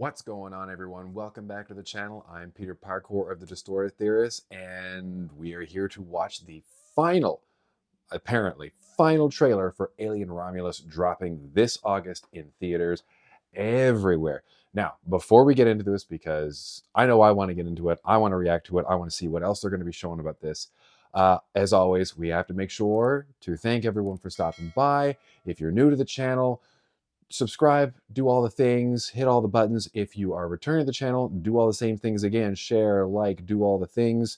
What's going on, everyone? Welcome back to the channel. I'm Peter Parkour of the Distorted Theorists, and we are here to watch the apparently final trailer for Alien Romulus, dropping this August in theaters everywhere. Now, before we get into this, because I know I want to get into it, I want to react to it, I want to see what else they're going to be showing about this. As always, we have to make sure to thank everyone for stopping by. If you're new to the channel, subscribe, do all the things, hit all the buttons. If you are returning to the channel, do all the same things again, share, like, do all the things,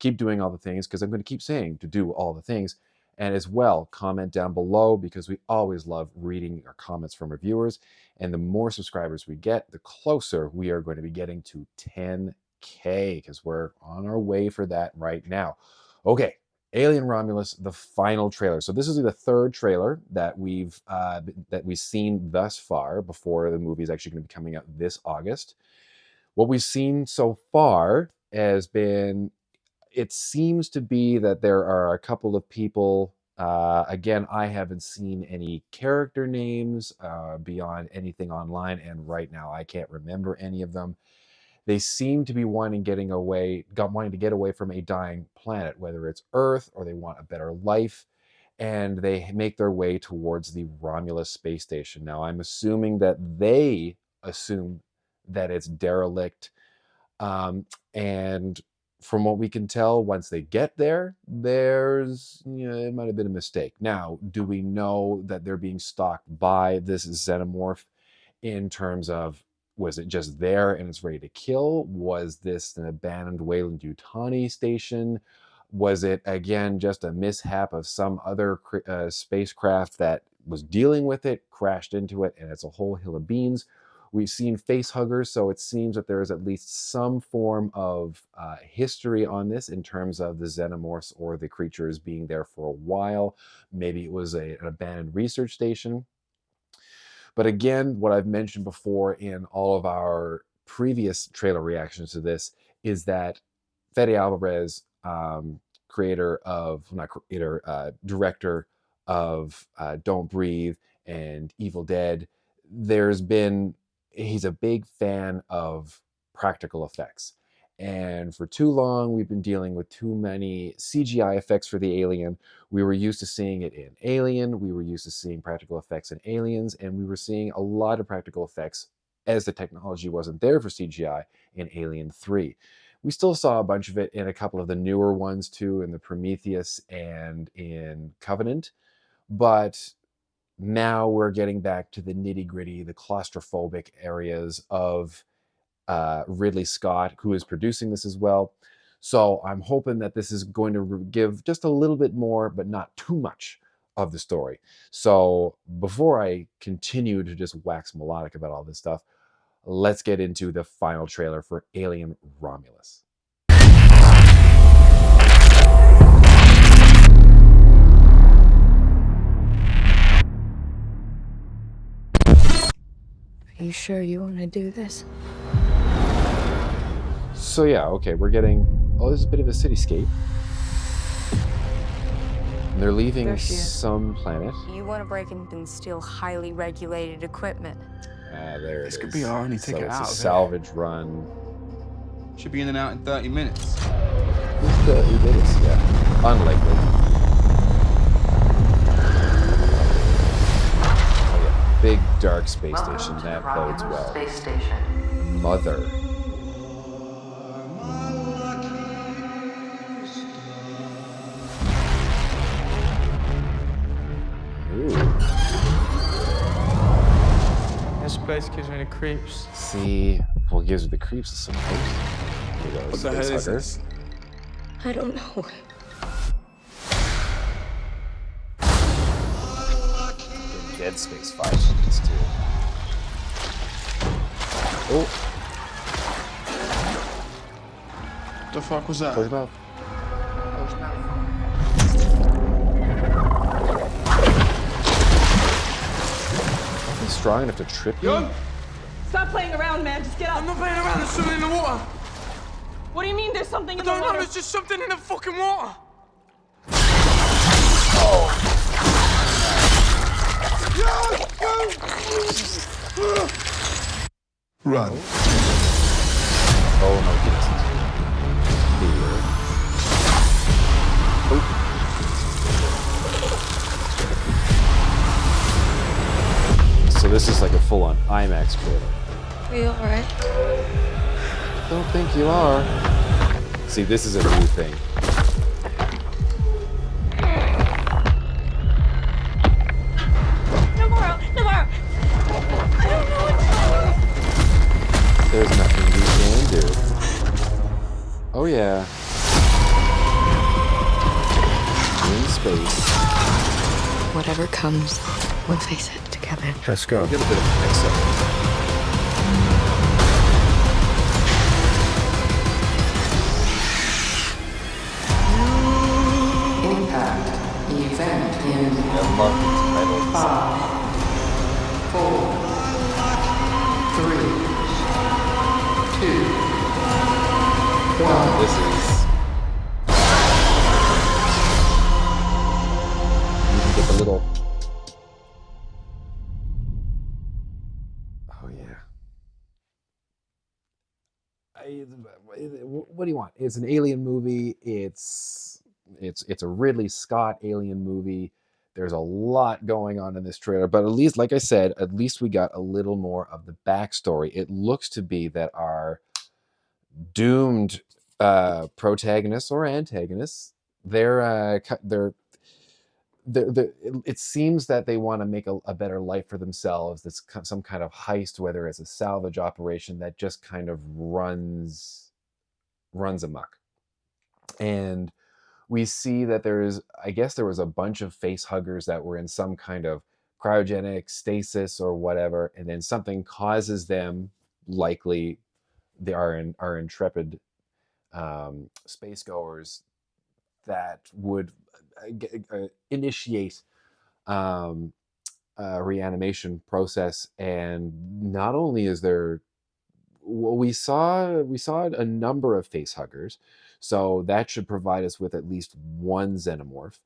keep doing all the things, because I'm going to keep saying to do all the things. And as well, comment down below, because we always love reading our comments from our viewers. And the more subscribers we get, the closer we are going to be getting to 10K, because we're on our way for that right now. Okay, Alien Romulus, the final trailer. So this is the third trailer that we've seen thus far before the movie is actually going to be coming out this August. What we've seen so far has been, it seems to be that there are a couple of people. Again, I haven't seen any character names beyond anything online, and right now I can't remember any of them. They seem to be wanting to get away from a dying planet, whether it's Earth or they want a better life, and they make their way towards the Romulus space station. Now, I'm assuming that they assume that it's derelict, and from what we can tell, once they get there, it might have been a mistake. Now, do we know that they're being stalked by this xenomorph in terms of, was it just there and it's ready to kill? Was this an abandoned Weyland-Yutani station? Was it, again, just a mishap of some other spacecraft that was dealing with it, crashed into it, and it's a whole hill of beans? We've seen face huggers, so it seems that there is at least some form of history on this in terms of the xenomorphs or the creatures being there for a while. Maybe it was an abandoned research station. But again, what I've mentioned before in all of our previous trailer reactions to this is that Fede Alvarez, director of Don't Breathe and Evil Dead, he's a big fan of practical effects. And for too long, we've been dealing with too many CGI effects for the alien. We were used to seeing it in Alien. We were used to seeing practical effects in Aliens. And we were seeing a lot of practical effects, as the technology wasn't there for CGI, in Alien 3. We still saw a bunch of it in a couple of the newer ones, too, in the Prometheus and in Covenant. But now we're getting back to the nitty-gritty, the claustrophobic areas of Ridley Scott, who is producing this as well. So I'm hoping that this is going to give just a little bit more, but not too much, of the story. So before I continue to just wax melodic about all this stuff, let's get into the final trailer for Alien Romulus. Are you sure you want to do this? So yeah, okay, we're getting, this is a bit of a cityscape. And they're leaving some planet. You want to break in and steal highly regulated equipment. There This could be our only ticket out of it's a salvage run. Should be in and out in 30 minutes. 30 minutes, yeah. Unlikely. Oh yeah, big dark space station, that bodes well. Space station. Mother. This place gives me the creeps. See, what gives me the creeps is some post. What the hell is this? I don't know. Dead Space 5 chickens too. Oh. What the fuck was that? Close your mouth. Nothing strong enough to trip you? Yo! Stop playing around, man. Just get up. I'm not playing around. There's something in the water. What do you mean there's something in the I don't know. water? There's just something in the fucking water. Run. Oh no, he doesn't. Here. Oh. So this is like a full-on IMAX trailer. Are you alright? Don't think you are. See, this is a new thing. Navarro! Navarro! I don't know what to There's nothing we can do. Oh yeah. In space. do. Whatever comes, we'll face it together. Let's go. Get a bit of a mix-up. Impact event in I love the title. 5, 4, 3, 2, 1. This is. You can get the little. Oh yeah. What do you want? It's an alien movie. It's a Ridley Scott alien movie. There's a lot going on in this trailer, but at least, like I said, at least we got a little more of the backstory. It looks to be that our doomed protagonists or antagonists, it seems that they want to make a better life for themselves. It's some kind of heist, whether it's a salvage operation that just kind of runs amok. And we see that I guess there was a bunch of face huggers that were in some kind of cryogenic stasis or whatever, and then something causes them, likely they are intrepid space goers, that would initiate a reanimation process. And not only is there, well, we saw a number of face huggers, so that should provide us with at least one xenomorph.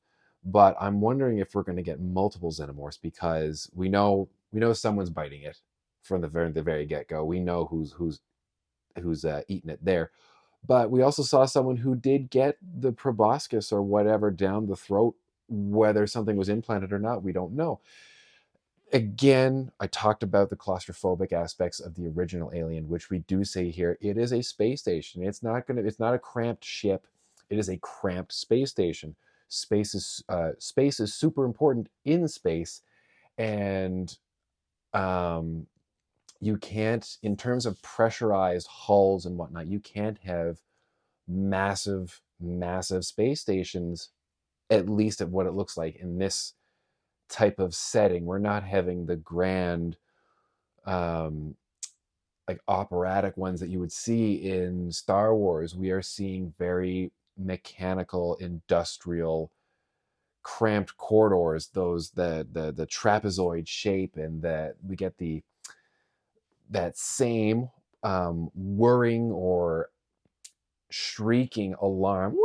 But I'm wondering if we're going to get multiple xenomorphs, because we know someone's biting it from the very get-go. We know who's eating it there. But we also saw someone who did get the proboscis or whatever down the throat. Whether something was implanted or not, we don't know. Again, I talked about the claustrophobic aspects of the original Alien, which we do say here. It is a space station. It's not a cramped ship. It is a cramped space station. Space is super important in space, and you can't, in terms of pressurized hulls and whatnot, you can't have massive space stations, at least at what it looks like in this type of setting. We're not having the grand like operatic ones that you would see in Star Wars. We are seeing very mechanical, industrial, cramped corridors, those the trapezoid shape, and that we get that same whirring or shrieking alarm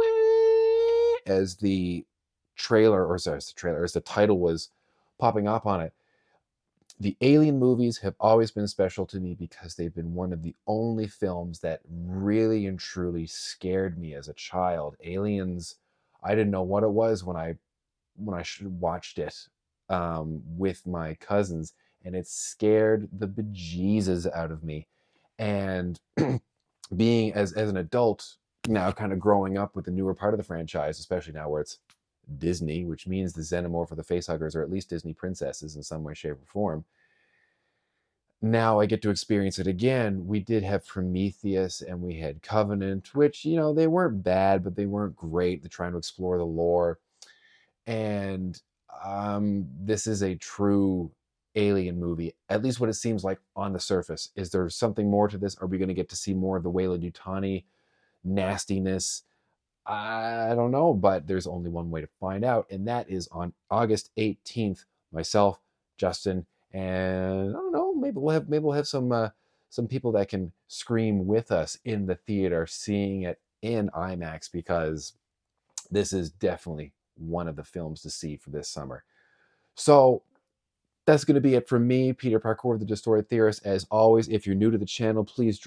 as the title was popping up on it. The Alien movies have always been special to me because they've been one of the only films that really and truly scared me as a child. Aliens, I didn't know what it was when I watched it with my cousins, and it scared the bejesus out of me. And being as an adult now, kind of growing up with the newer part of the franchise, especially now where it's Disney, which means the xenomorph or the facehuggers are at least Disney princesses in some way, shape, or form. Now I get to experience it again. We did have Prometheus and we had Covenant, which, they weren't bad, but they weren't great. They're trying to explore the lore. And this is a true Alien movie, at least what it seems like on the surface. Is there something more to this? Are we going to get to see more of the Weyland-Yutani nastiness? I don't know, but there's only one way to find out, and that is on August 18th. Myself, Justin, and I don't know, maybe we'll have some people that can scream with us in the theater, seeing it in IMAX, because this is definitely one of the films to see for this summer. So That's going to be it from me, Peter Parkour, the Distorted Theorist. As always, if you're new to the channel, please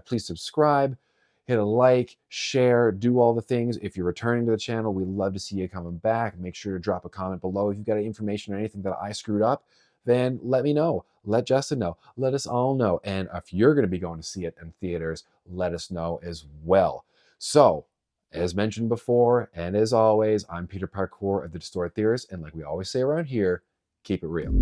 please subscribe, hit a like, share, do all the things. If you're returning to the channel, we love to see you coming back. Make sure to drop a comment below. If you've got any information or anything that I screwed up, then let me know. Let Justin know. Let us all know. And if you're going to be going to see it in theaters, let us know as well. So, as mentioned before, and as always, I'm Peter Parkour of the Distorted Theorist. And like we always say around here, keep it real.